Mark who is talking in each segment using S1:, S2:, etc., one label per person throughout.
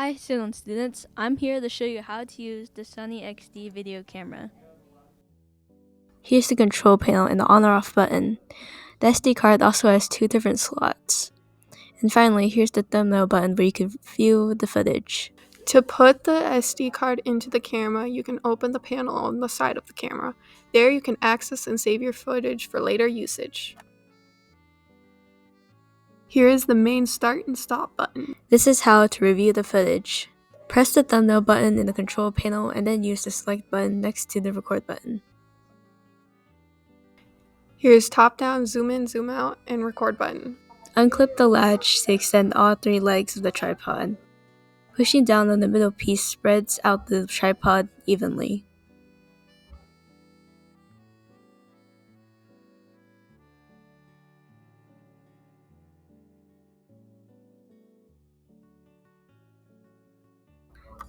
S1: Hi Salem students, I'm here to show you how to use the Sony XD video camera. Here's the control panel and the on or off button. The SD card also has two different slots. And finally, here's the thumbnail button where you can view the footage.
S2: To put the SD card into the camera, you can open the panel on the side of the camera. There you can access and save your footage for later usage. Here is the main start and stop button.
S1: This is how to review the footage. Press the thumbnail button in the control panel and then use the select button next to the record button.
S2: Here's top down, zoom in, zoom out, and record button.
S1: Unclip the latch to extend all three legs of the tripod. Pushing down on the middle piece spreads out the tripod evenly.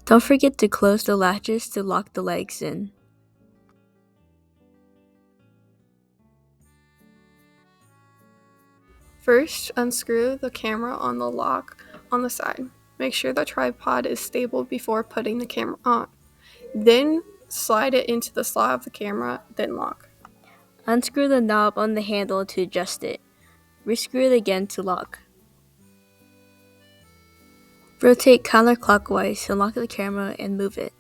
S1: Don't forget to close the latches to lock the legs in.
S2: First, unscrew the camera on the lock on the side. Make sure the tripod is stable before putting the camera on. Then slide it into the slot of the camera, then lock.
S1: Unscrew the knob on the handle to adjust it. Rescrew it again to lock. Rotate counterclockwise to lock the camera and move it.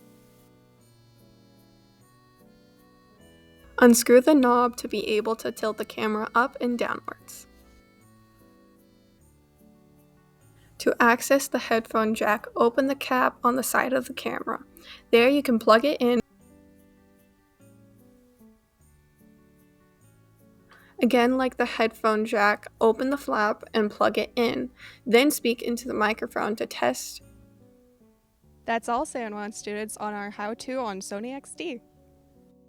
S2: Unscrew the knob to be able to tilt the camera up and downwards. To access the headphone jack, open the cap on the side of the camera. There you can plug it in. Again, like the headphone jack, open the flap and plug it in. Then speak into the microphone to test.
S3: That's all, San Juan students, on our how-to on Sony XD.